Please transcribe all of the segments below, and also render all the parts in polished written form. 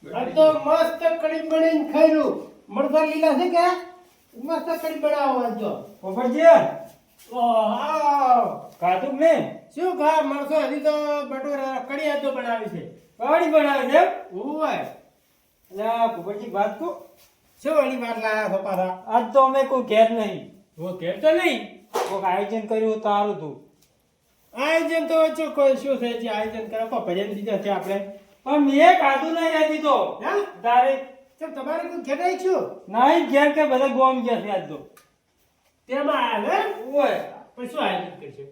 આ તો મસ્ત કઢી બનાવીને ખાયરું. મરઘા લીલા છે કે મસ્ત કઢી બનાવો આજ તો. પોપટજી આવ. ખાધું ને શું ખા મરઘો હજી તો બટોરા કઢી આજ તો બનાવી છે. કઢી બનાવે છે એમ? ઓય અલ્યા પોપટજી વાત તો શું વાળી વાર લાયા છો પાછા? આજ તો અમે કોઈ ઘેર નહીં ઓ ઘેર તો નહીં. કોઈક આયોજન કર્યું તો સારું હતું. આયોજન તો ચોખ્ખો શું છે જે આયોજન કરે તો ભજન દીધા છે આપણે. પણ મેં ખાધું નહીં હજી તો હે? તારે કેમ તમારે કોઈ ઘેર નહીં છું? નહીં ઘેર કે બધા ગોમ ગયા છે આજ તો તેમાં આવ્યા હે? ઓય પણ શું આયોજન કરશે?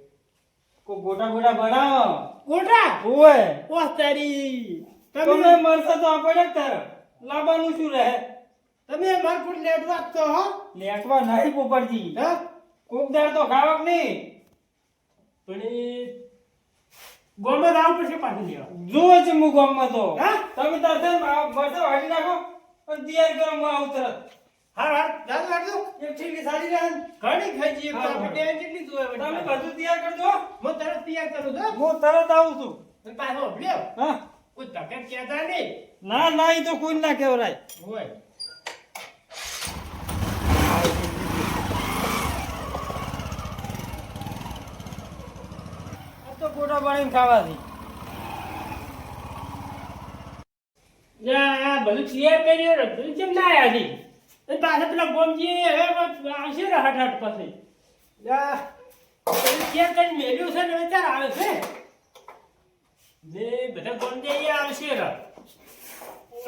કોઈ ગોટા ગોટા બનાવો ગોટા? ઓય ઓહ તારી. તમે મળશે તો આપણે જ તારે લાવવાનું શું રહે તમે મારકુટ લેટ વાગતો હો? લેટવા નહીં પોપટજી હે? કોક દાડ તો ખાવક નહીં પણ એ ગોમે રાવ પછી પાછી લેવા. જોવે છે હું ગામમાં તો હા? તમે તાર છે મરસા વાટી નાખો અને તૈયાર કરો હું આવું તરત હા હા ચાલ લાડુ. એક ઠીકડી સારી રહે ઘણી ખાઈ જઈએ હા, આપણે હા. ટેન જેટલી જોવે તમે વળી. બધું તૈયાર કરજો હું તરત તૈયાર કરું છું. હું તરત આવું છું અને પાછો લ્યો. હા કોઈ ધકે કહેતા નહીં. ના ના એ તો કોઈ ના કહેવરાય હોય. આ તો ગોટા બનાવીને ખાવાથી આ બધું ક્લિયર કર્યો ને બધું કેમ ના આવ્યા હજી? અને પાછા પેલા ગોમજી હવે આવશે ને હટ પછી. બધું ક્લિયર કરીને મેલ્યું છે ને હવે ચાર આવે છે. ને બધા ગોમજી અહીંયા આવશે ને.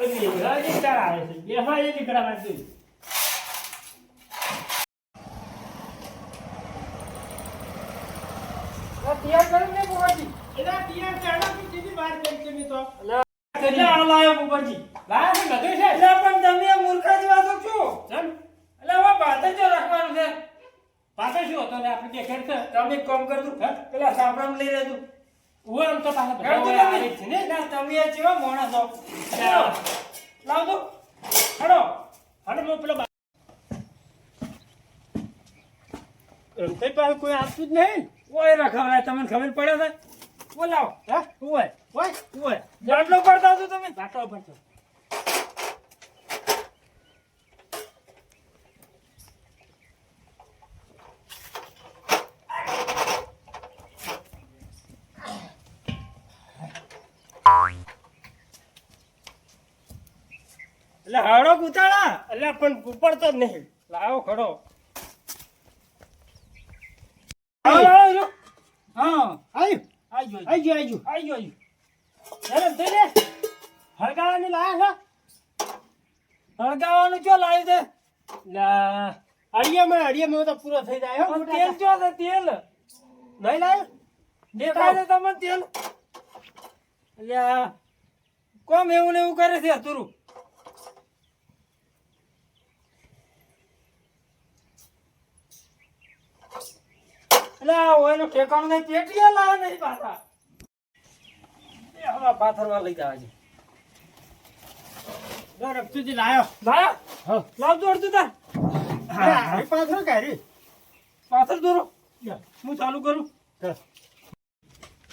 અને બધા જે ચાર આવે છે. બેસવા એ નીકળવા માંગતું. તૈયાર કરી ને પોપટજી એના તૈયાર ચાલાકી સીધી બહાર કરી છે મેં તો. એટલે આ લાયો પોપટજી લાયા છે બધું છે. એટલે પણ તમે મૂર્ખા જેવા તો છો ચમ. એટલે હવે બાદ જ રાખવાનું છે પાછળ શું હતો ને આપણે બે ખેર છે. તમે એક કામ કરજો પેલા સાપરામ લઈ લેજો હું આમ તો પાછા બધા કરજો ઓલા તમે. આવે છે ને. ના તમે આ જેવા માણસ છો હા. લાવજો હેડો અને હું પેલો એમ થઈ પાસે કોઈ આપતું જ નહીં. ઓય રખવરાય તમને ખબર પડે છે બોલાવો હા? ઓય ઓય, ઓય જાડલો પડતા છો તમે બાટલો પર છો. એટલે હાડો કુતાળા અલ્યા પણ ઉપડતો જ નહીં. લાવો ખડો આવો, લાવો જો હા આવ્યું આઈ ગયો આઈ ગયું આઈ ગયો અરે થઈ લે હળગાવાની લાયા હળગાવાનું ચો લાવ્યું છે છે લા અડિયામાં તો પૂરો થઈ જાય હો. પણ તેલ ચો છે તેલ નહીં લાયો દેખાય છે તમને તેલ અલ્યા કોમ એવું ને એવું કરે છે તુરું અલ્યા ઓયનો ઠેકાણું નહીં પેટીયા લાવે નહીં પાછા એ હમણાં પાથરવા લઈ જવા છે રફતુજી લાયો. લાયા હા. લાવજો અડધું તાર હા પાછો કાઢી. પાથર દોરો હું ચાલુ કરું હા.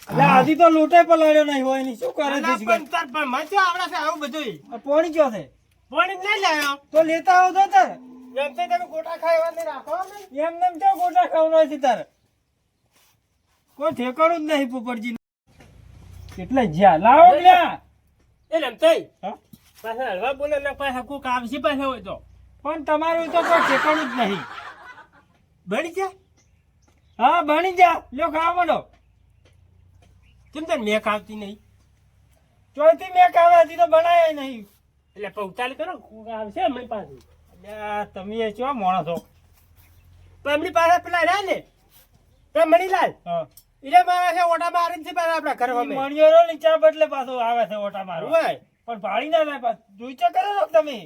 અલ્યા હજી તો લૂંટે પલાળ્યો નહીં હોય ની શું કરે અલા છે પણ તાર પણ મજો આવડે છે આવું બધું. પોણી કયો છે પાણી નહીં લાયો. તો લેતા આવો તો તાર એમ તો તમે ગોટા ખાવા નહીં રાખો ને. એમ નેમ ચો ગોટા ખાવના છે તાર કોઈ ઠેકાણું જ નહીં પોપટજી એટલે જ્યાં લાવો ત્યાં એટલે એમ થઈ હા? પાછા હલવા બોલે ને પાછા કોક આવશે પાછા હોય તો પણ તમારું તો કોઈ ઠેકાણું જ નહીં બળી જા. હા ભણી જા લ્યો ખાવા માંડો કેમ તને મેક આવતી નહીં? ચોથી મેં ખાવા હતી તો બનાયા નહીં એટલે પૌતાલ કરો કોક આવશે અમારી પાસે. અલ્યા તમે એ ચો માણસો પણ એમની પાસે પેલા રહ્યા ને પેલા મણીલાલ હા એટલે મારા છે ઓટા મારી છે પાછા આપણા ઘર અમે. મણિયોરો ની ચા બદલે પાછો આવે છે ઓટા મારો હોય. પણ ભાળી ના થાય પાછું જોઈ ચા કરો છો તમે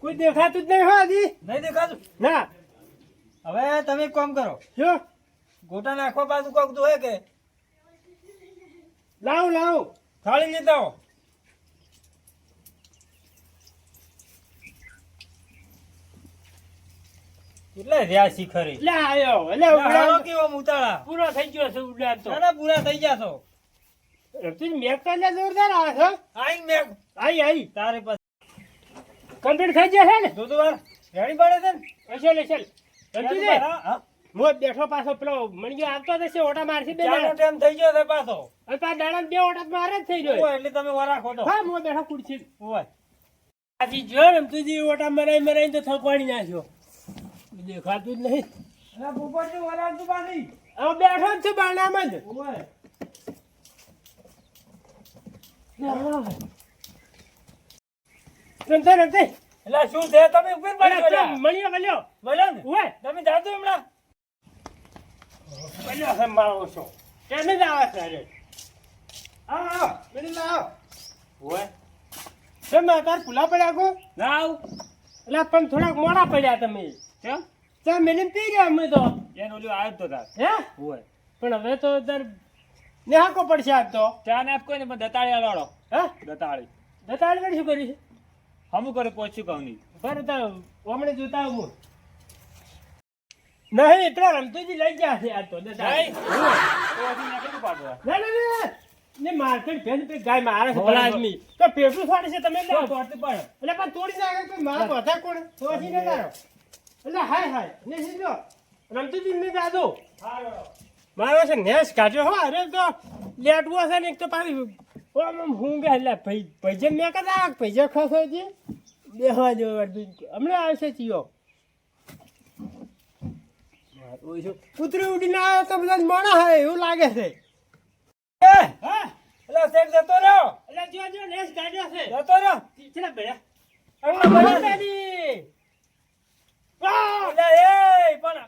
કોઈ દેખાતું જ નહીં હોય હજી. નહીં દેખાતું ના હવે તમે એક કામ કરો જો ગોટા નાખવા પાછું કોક દોહે કે લાવ થાળી લેતા આવો એટલે રહ્યા શિખરે એટલે આવ્યો એટલે હાલો ઉડાન કેવો મુતાળા પૂરો થઈ ગયો છે ઉડાન તો. ના ના પૂરા થઈ ગયા છો રમતુજી મેક તો એટલે જોરદાર આવે છે હો. આઈ મેં આઈ તારે પાસે કમ્પ્લીટ થઈ જશે ને દૂધ વાર રેડી પડે છે ને અસલ રમતુજી હા હા હું બેઠો પાછો પેલો મણિયો આવતો જશે ઓટા મારશે બે ચાલો દાડા. ટાઈમ થઈ ગયો છે પાછો અને પાછા દાડા બે ઓટા મારે જ થઈ ગયો ઓય, એટલે તમે વરા ખોટો હા હું બેઠો ખુરશી ઓય આજી જો રમતુજી ઓટા મરાઈ તો થકવાડી નાખ્યો દેખાતું જ નહીં અલા પોપટજી વરા તું પાછી હવે બેઠો જ છે બારણામાં જ ઓય રમતે એટલે શું છે તમે ઉપર પડી ગયા મણિયો મળ્યો બોલો ને ઓય તમે જાતો હમણાં મળ્યો છે મારો છો કેમ જ આવે છે અરે હા પેલી લાવ ઓય તમે તાર ભૂલા પડ્યા કો લાવ એટલે પણ થોડાક મોડા પડ્યા તમે કેમ ચા મેલીને પી ગયા અમે તો એનો ઓલો આવ્યો તો તાર હે ઓય પણ હવે તો તાર નેહાકો પડશે આજ તો ચા ને આપ કોઈ ને પણ દતાળી વાળો હે દતાળી દતાળી કરી શું કરી છે હમું કરે પહોંચ્યું કહું નહીં બરાબર તો હમણે જોતા હું નહીં પેલા રમતુજી લઈ ગયા છે આજ તો દતાળી ના ના ના ને માર્કેટ ભેન પે ગાય મારે છે ભલા આદમી તો પેટું ફાડે છે તમે ના તોડતી પણ એટલે પણ તોડી નાખે કોઈ માર બધા કોણ તોડી ને તારો એટલે હાય ને સીધો રમતુજી ને દાદો મારો છે નેસ કાઢ્યો હો અરે તો લેટવો છે ને એક તો પાછી ઓમ હું કે એટલે પૈજે મેં કદા પૈજે ખસો છે બેહવા જો હમણાં આવશે ચિયો કૂતરી ઉડીને આવ્યો તો બધા મોણા હોય એવું લાગે છે હા એટલે શેઠ જતો રહ્યો એટલે જો નેસ કાઢ્યો છે જતો રહ્યો ચલા બેડા હમણાં બોલો ને. વાહ એટલે એ પણ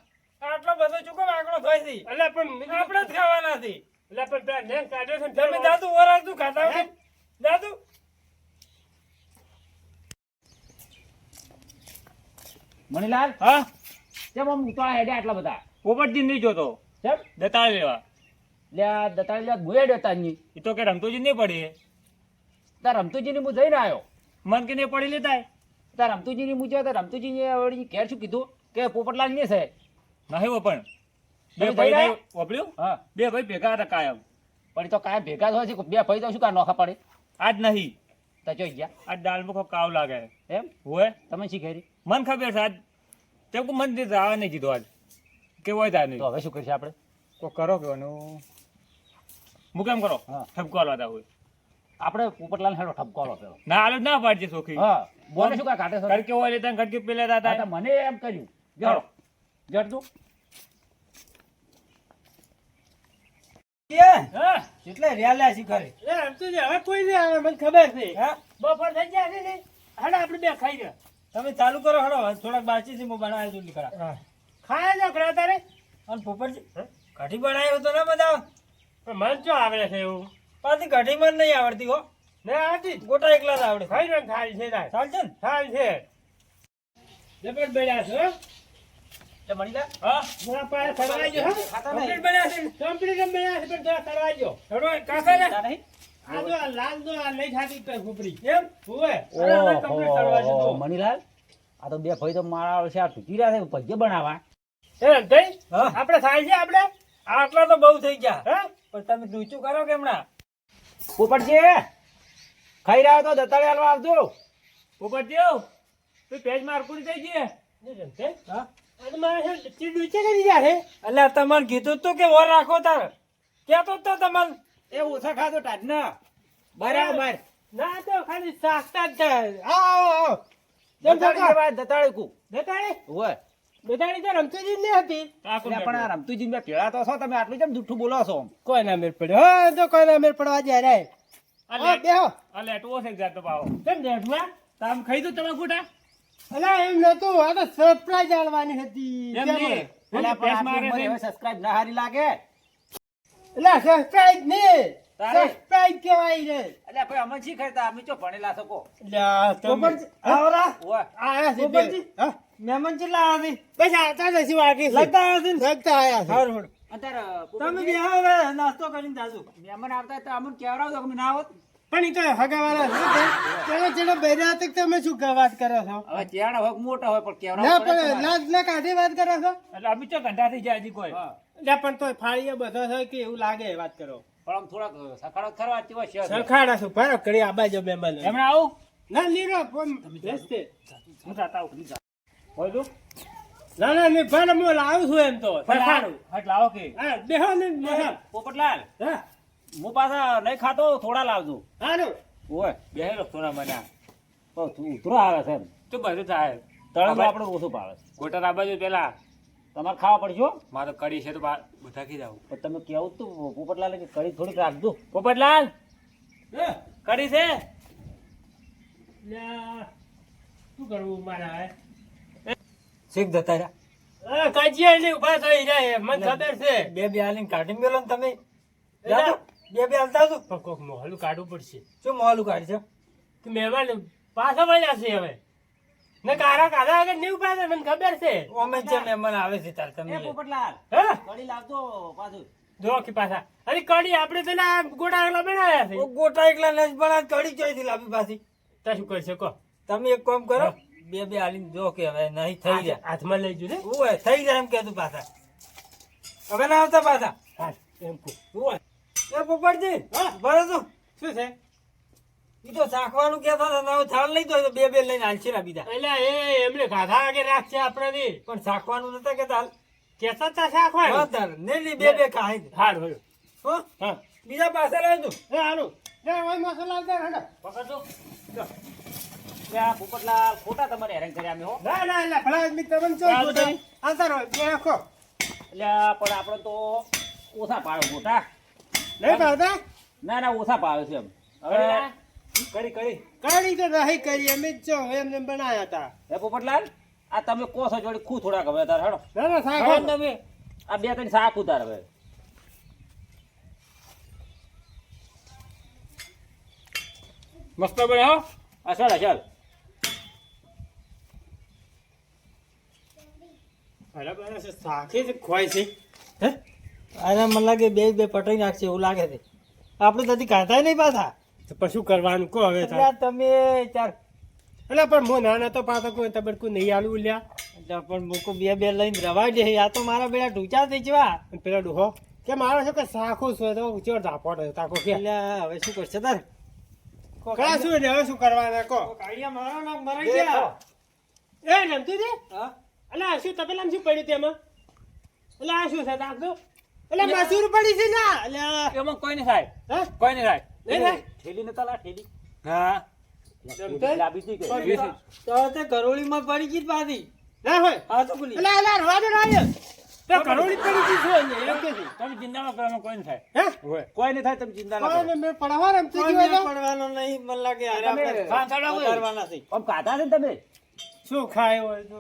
આટલો બધો ચૂકો આંકડો થાય છે એટલે પણ આપણે જ ખાવાના છે એટલે પણ પેલા નેસ કાઢ્યો છે ને તમે દાદુ વરાળ તું ખાતા હે? દાદુ મણીલાલ હા કેમ આમ ઉતાળા હેડે આટલા બધા પોપટજી નહીં જોતો કેમ દતાળી લેવા લે આ દતાળી લે ભૂયા ડેતા ની એ તો કે રમતોજી નહીં પડી તાર રમતુજીની હું જઈને આવ્યો મન કે નહીં પડી લેતા તાર રમતુજીની હું જો રમતુજીને વળી ઘેર શું કીધું કે પોપટલાલ ને છે નહીં વો પણ બે તમે ભાઈ જઈ નહીં વાપર્યું હા બે ભાઈ ભેગા હતા કાયમ પણ એ તો કાંઈ ભેગા થવા છે બે ભાઈ તો શું કા નોખા પડે આજ નહીં તો જોઈ ગયા આજ દાળ મુખો કાવ લાગે એમ હોય તમે શી કરી મન ખબર છે આજ તે મન દીધું આવા નહીં કીધું આજ કેવું હોય થાય નહીં તો હવે શું કરશે આપણે તો કરો કેવાનું હું કેમ કરો હા. ઠપકો લાતા હોય આપણે પોપટલાલ હેડો ઠપકો આલો પેલો ના આલો ના પાડજે સોખી હા બોલે શું કા કાઢે છે ઘડકે હોય લેતા ઘડકે પેલે હા, તો હતા મને એમ કર્યું જડો જડતું હા એટલે રેલ્યા શીખરે એ રમતુજી હવે કોઈ નહીં આવે મને ખબર છે હા બપોર થઈ ગયા છે ને હાડા આપણે બે ખાઈ ગયા તમે ચાલુ કરો હડો થોડાક બાકી છે હું બનાવી દઉં લીકડા ખાયા જો ખરા તારે અને પોપટજી કઢી બનાવ્યો તો ને બધા પણ મન ચો આવડે છે એવું પાછી કઢી મને નહીં આવડતી હો ને આવતી જ. ગોટા એકલા જ આવડે ખાઈ ને થાળી છે તાર ચાલ છે ને થાળી છે જબર બેડા છે હો. એટલે મણીલાલ હા મારા પાસે સડવાઈ ગયો ખાતા કમ્પ્લીટ નહીં બન્યા છે ને કમ્પ્લીટ બન્યા છે પણ થોડા સડવાઈ ગયો હડો કાકા ને ખાતા નહીં આ જો આ લાલ જો આ લઈ ખાતી તો ફૂપડી એમ હોવે અરે, હવે complete કરવા ઓહો, દીધું. મણીલાલ આ તો બે ભાઈ તો મારા વર્ષે આ તૂટી રહ્યા છે પગે બનાવવા એ થઈ હા આપણે થાય છે આપણે આટલા તો બહુ થઈ ગયા હા પણ તમે ડૂચું કરો કે હમણાં પોપટજી ખાઈ રહ્યો તો દતાળી હાલવા આવજો પોપટજી તું પેજ મારકુડી થઈ ગઈ ને રમતે હા અને મારે છે ડૂચે કરી ગયા છે એટલે તમારે કીધું તું કે વર રાખો તાર કેતો તો તમારે એ ઓછા ખાતો ટાઢના બરાબર ના તો ખાલી સાખતા જ છે આવો આવો જેમ દતાળી કાકા કહેવાય, દતાળી કુ દેતાળી ઓય દેતાળી તો રમતુજી જ નહીં હતી એટલે પણ આ રમતુજી મેં પેલા તો છો તમે આટલું કેમ જુઠ્ઠું બોલો છો કોઈ ના મેર પડ્યો હા તો કોઈ ના મેર પડવા જાય રે હા બેહો આ લેટવો છે જાતો પાવો કેમ દેખવા તામ ખાઈ દો તમે ફૂટા અલા એમ નતું આ તો સરપ્રાઈઝ આલવાની હતી એમ કેમ? નહીં. એટલે પેજ પણ મારે આટલી છે. ઉંમરે હવે સબસ્ક્રાઇબ ના હારી લાગે અલા સરપ્રાઈઝ નહીં તારે? સરપ્રાઈઝ કહેવાય રે એટલે ભાઈ અમે શી ખાતા અમે ચો ભણેલા શકો અલ્યા તમે પોપટજી આવરા ઓય આયા છે પોપટજી? હા મહેમાન ચેલા આવી બસ આવતા જ હશે વાગી છે. લગતા આવે છે ને? લગતા આયા છે હારું હારું. અત્યારે તમે બે આવો હવે નાસ્તો કરીને જાજો મહેમાન આવતા તો અમને કેવડાવજો કે અમે ના આવત પણ ઈ તો હગાવાળા છે ચલો ચલો બેરા તક તમે શું વાત કરો છો હવે ચેડા હોય કે મોટા હોય પણ ના કેવડાવ પણ લાજ ના કાઢી વાત કરો છો એટલે અમે ચો ઘંટા થઈ જાય હજી કોઈ હા ના પણ તોય ફાળીએ બધો છે કે એવું લાગે વાત કરો પણ આમ થોડાક સખાડો ખરવા જેવા છે સખાડા છું ભારો કરી આ બાજુ મહેમાન એમણે આવું ના લીરો ફોન બેસતે હું જાતા આવું હોય તો ના ના ને ભારો હું લાવું છું એમ તો સખાડું હટ લાવો કે હા બેહો ને બેહો પોપટલાલ હા હું પાછા નહીં ખાતો થોડા લાવજો હારું ઓય બેહેલો થોડા મને પણ તું ઉતરો આવે છે તો બધું થાય તળેલું આપણે ઓછું ભાવે ગોટા આ બાજુ પેલા તમારે ખાવા પડશે હો. મારે કડી છે તો બધા ખી જાવ પણ તમે કેવું તું પોપટલાલ કે કઢી થોડીક રાખજો પોપટલાલ હે કડી છે લ્યા શું કરવું મારા હે શીખ જતા રહ્યા કાજીયા ને ઉભા થઈ રહ્યા મને ખબર છે બે હાલીને કાઢી મેલો ને તમે એટલે બે હાલતા છો પણ કોક મોહલું કાઢવું પડશે શું મોલું કાઢી છે કે મહેમાન પાછા વળ્યા છે હવે ને કારા કાઢા આગળ નહીં ઉભા મને ખબર છે ઓમે છે મહેમાન આવે છે તાર તમે એ પોપટલાલ હે કઢી લાવજો પાછું જો કે પાછા અરે કડી આપણે પેલા ગોટા બનાવ્યા છે ગોટા એકલા નજ બના કડી ચોઈથી લાવી પાછી તો શું કરી શકો તમે એક કામ કરો બે હાલીને જો કે હવે નહીં થઈ જાય હાથમાં લઈ જુ ને ઓય થઈ જાય એમ કેતું પાછા હવે ના આવતા પાછા હા એમ કહું ઓય એ પોપટજી હા. બરો તું શું છે ઈ તો શાખવાનું કહેતા હતા હવે થાળ લઈ તો બે લઈને હાલશે ના બીજા એટલે એ એમને ગાધા આગળ રાખશે આપણે પણ શાખવાનું નતા કેતા હાલ કેસા તા શાક હોય નહીં બે ખાય હાર હોય હો હા બીજા પાસે લાવ તું એ હારું એ ઓય મસાલા દે હડો પકડજો ત્યાં પોપટલાલ ખોટા તમારે હેરાન કર્યા અમે હો ના ના એટલે ભલા આદમી તમને ચોઈ ચાલ ગોટા ભાઈ. આંતર હોય બે આખો એટલે પણ આપણે તો ઓછા પાડે મોટા નહીં ભાવતા ના ના ઓછા પાડે છે એમ હવે કરી કડી તો નહીં કરી અમે જ છો એમને બનાયા હતા હે પોપટલાલ આ તમે કહો છો જોડી ખુદ થોડાક હવે તાર હેડો ના ના શાક હવે હોય. તમે આ બે ત્રણ શાક ઉતાર હવે મસ્ત બનાવો આ ચાલ બરાબર છે શાકે જ ખવાય છે હે અરે મને લાગે બે પટાઈ નાખશે એવું લાગે છે આપણે ત્યાંથી કાઢતા નહીં પાછા તો પછી શું કરવાનું કહો હવે એટલે તમે ચાર એટલે પણ હું નાના તો પાછો કોઈ તબડકુ નહીં આલું લ્યા એટલે પણ મૂકો બે લઈને રવાઈ દે આ તો મારા બેટા ઢૂંચા થઈ જવા અને પેલો ડોહો કે મારો છે કે શાખો છે તો ચોર ધાપોડ તાકો કે એટલે હવે શું કરશે તાર કા શું ને હવે શું કરવાના કહો કાળિયા મારો નામ મરાઈ ગયા એ રમતું છે હા એટલે આ શું તપેલામાં શું પડ્યું તેમાં એટલે આ શું છે દાખલો એટલે મસૂર પડી છે ના એટલે એમાં કોઈ નહીં થાય હે કોઈ નહીં થાય નહીં થાય? ઠેલી નતા લા ઠેલી હા લાવી હતી કે તો તે ગરોળીમાં પડી ગઈ પાછી ના હોય હા તો બોલી એટલે એટલે રવા દે રાય તો કરોડી પડી ગઈ છે ને એમ કે છે તમે ચિંતા ન કરો એમાં કોઈ નહીં થાય હે કોઈ નહીં થાય તમે ચિંતા ન કરો કોઈને મેં પડાવવા રમતી કોઈ જીવે મેળ તો પડવાનો નહીં મને લાગે અરે તમે આપણે ખાન ચાલો હોય. ઉતારવાના છે આમ કાઢા છે ને તમે શું ખાય હોય તો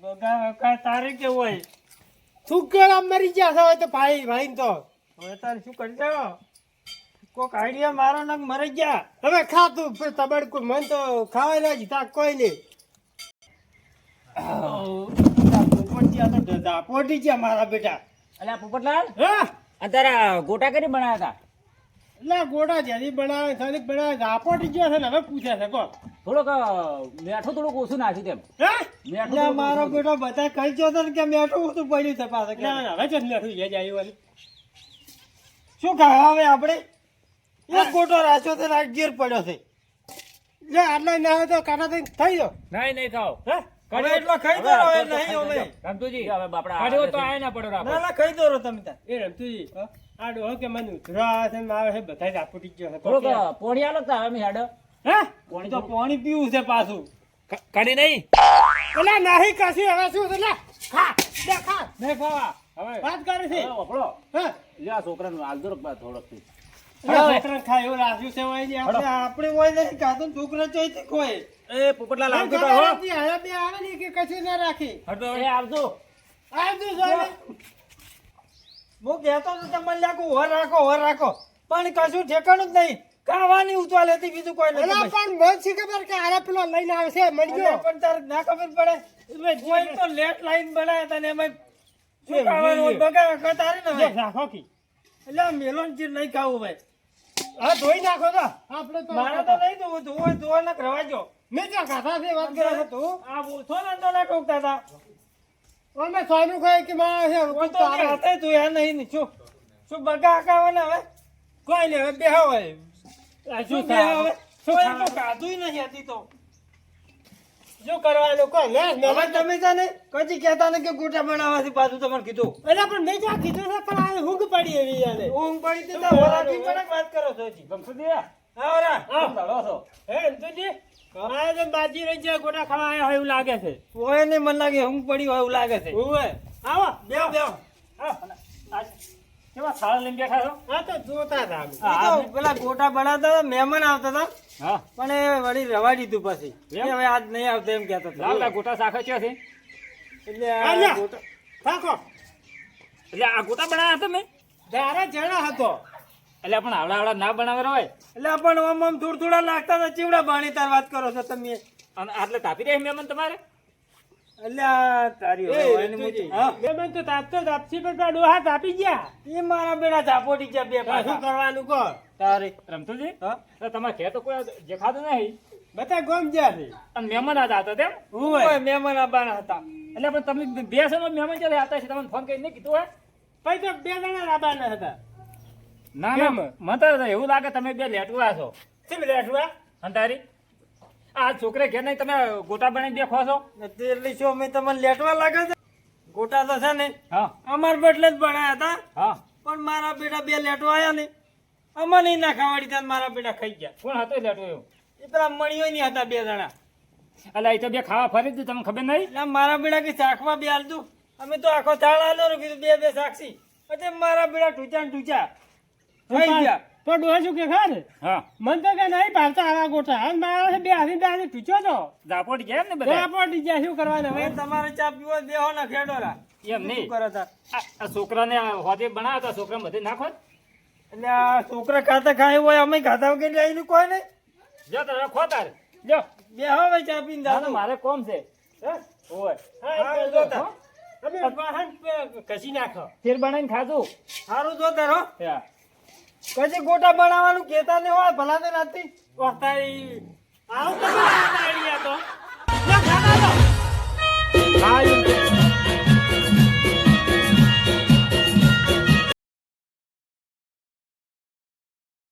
બગા તારે કેવું હોય સુગર મરી ગયા છે હોય તો ભાઈ ભાઈ તો હવે તારે શું કરી દો કોક આઈડિયા મારો નામ મરી ગયા તમે ખાતું તબડકું મન તો ખાવાય ના જીતા કોઈ નહીં પોટી ગયા મારા બેટા એટલે આ પોપટલાલ હા આ તારા ગોટા કરી બનાવ્યા હતા એટલે ગોડા જ્યાંથી બનાવે થાળી બનાવે ઝાપોટી ગયો છે ને હવે પૂછે છે કો થોડોક મેઠું થોડુંક ઓછું નાખ્યું તેમ હે મેઠું એટલે થોડુંક મારો ઓછું. બેટો બધા કહી ગયો હતો ને કે મેઠું ઓછું પડ્યું છે પાછા કે. ના ના હવે જ નથી એ જાય વાલી શું ખાવા હવે આપણે એક ગોટો રાખ્યો છે ને આ ગીર પડ્યો છે જે આટલા ના હોય તો કાઢા થઈ થઈ જાઓ નહીં નહીં ખાઓ હે હવે એટલો ખાઈ દો હવે નહીં અમે રમતુજી હવે બાપડા કાઢ્યો તો આય ના પડો ના ના ખાઈ દો તમે તાર એ રમતુજી આ ડોહો કે મને ઉધરા છે ને આવે છે બધા ઝાપોટી ગયો છે થોડોક પોણી આલો તા અમે હેડ હે પાણી તો પાણી પીવું છે પાછું કાઢી નહીં પેલા નાહી કાશી હવે શું છે લે ખા લે ખા નહીં ખાવા હવે વાત કરે છે હવે વપડો હે લે આ છોકરાનું હાલજો રક થોડોક થી છોકરાને ખાય એવું રાખ્યું છે હોય ને આપણે આપણે હોય નહીં ખાતું છોકરા ચોઈથી ખોય એ પોપટલાલ આવજો તો હો હવે બે આવે ને કે કશું ના રાખી એ આવજો આવજો જોને હું કહેતો તો તમને લાગુ હોર રાખો પણ કશું ઠેકાણું જ નહીં ખાવાની ઉતવાલ હતી બીજું કોઈ નથી એલા બસ. પણ મને શી ખબર કે આરે પેલો લઈને આવશે મળી અરે ગયો પણ તારે ના ખબર પડે કોઈ તો લેટ લાઈન બનાયા હતા ને એમાં શું ખાવાનું હોય? બગાડ તારે ને હવે. રાખો કી એટલે આ મેલોન ચીર નહીં ખાવું ભાઈ હા ધોઈ નાખો તો આપણે તો મારે તો નહીં ધોવું ધોવા ના રવાજો મેં ત્યાં ખાધા છે વાત કરે છે તું આ બોથો ને તો ના ટોકતા હતા અમે સોનું ખાય કે માં છે કોઈ તો હાથે ધોયા નહીં ને શું બગા ખાવાના હવે કોઈ નહીં હવે બેહો હવે આ શું શું થાય હવે શું કોઈ થાય? તો કાધુંય નહીં હતી તો શું કરવાનું કહો ને હવે તમે છે ને કદી કહેતા ને કે ગોટા બનાવવાથી પાછું તમને કીધું એટલે પણ મેં જ્યાં કીધું છે પણ આ ઊંઘ પડી એવી યાને ઊંઘ પડી હતી તો હોરાથી પણ વાત કરો છો હજી ગમસુદી હા ઓરા કેમ દડો છો હે અંતુજી આ તો બાજી રહી છે ગોટા ખાવા આવ્યા હોય એવું લાગે છે કોઈ નહીં મને લાગે ઊંઘ પડી હોય એવું લાગે છે ઓવે આવો બેહો બેહો કેવા થાળ લઈને બેઠા છો આ તો જોતા હતા અમે. ઈ તો પેલા ગોટા બનાવતા હતા મહેમાન આવતા હતા હા પણ એ વળી રવા દીધું પછી એમ? કે હવે આજ નહીં આવતા એમ કહેતા હતા લાવલા ગોટા શાખા છે એટલે આ આલ્યા. ગોટા થાકો એટલે આ ગોટા બનાવ્યા તમે ધારા જણા હતો એટલે પણ આવડા ના બનાવેલા હોય એટલે પણ આમ આમ થોડા થોડા લાગતા હતા ચીવડા બાણી તાર વાત કરો છો તમે અને આટલે તાપી રહે મહેમાન તમારે એટલે આ તારી એ હવે એની અંતુજી, મૂછ- હા મહેમાન તો તાપતો તાપસી પર પેલા ડોહા તાપી ગયા એ મારા બેટા ઝાપોટી છે બે આ શું પાછા કરવાનું કહો તારી રમતુજી હા એટલે તમારે ઘેર તો કોઈ દેખાતું નહીં બધા ગોમ ગયા છે અને મહેમાન આજ હતા તેમ ઓય મહેમાન આવવાના હતા એટલે પણ તમે બે સમય મહેમાન ચાલે આવતા છે તમને ફોન કરીને કીધું હોય પછી તો બે જણા લાવવાના હતા ના કેમ? ના મને તો એવું લાગે તમે બે લેટવા છો કેમ લેઠવા અંધારી આ છોકરે ઘેર નહીં તમે ગોટા બનાવી દેખો છો ને તેરલી શું અમે તમને લેટવા લાગે છે ગોટા તો છે ને હા અમાર બદલે જ બનાયા હતા હા પણ મારા બેટા બે લેટવા આયા ને અમને ના ખાવાડી ત્યાં મારા બેટા ખાઈ ગયા કોણ હતો લેટો એવું એ પેલા મણીઓ નહીં હતા બે જણા એટલે એ તો બે ખાવા ફરી જ તમને ખબર નહીં એટલે મારા બેટા કે શાકમાં બે હાલતું અમે તો આખો થાળ આલો કીધું બે બે સાક્ષી એટલે મારા બેટા ટૂચા ને ટૂચા ખાઈ ગયા તો ડોહા શું કે ખબર હા મન તો કે નહીં ભાવતા આવા ગોઠા અને મારા બે હાથી બે હાથી પૂછ્યો તો ઝાપોટ ગયા એમ ને તો બધા આપો ગયા શું કરવાનું હવે હવે તમારે ચા પીવો બેહો ના ખેડોરા એમ શું નહીં કરે તાર આ છોકરાને હોદે બનાવ્યા હતા છોકરા બધે નાખો એટલે આ છોકરા ખાતા ખાય હોય અમે ખાતા વગર લઈને કોઈ નહીં જો તો રાખો તારે જો બેહો ભાઈ ચા પીને ના, ના, દાદુ મારે કોમ છે હે? ઓય હા, હા, એ જો તો તાર. અમે વાહન કસી નાખો તેલ બનાવીને ખાધું સારું જો તાર હો હા. કશી ગોટા બનાવવાનું કેતા નહીં હોય ભલા તે રાતથી વખતા આવું તો આઈડિયા તો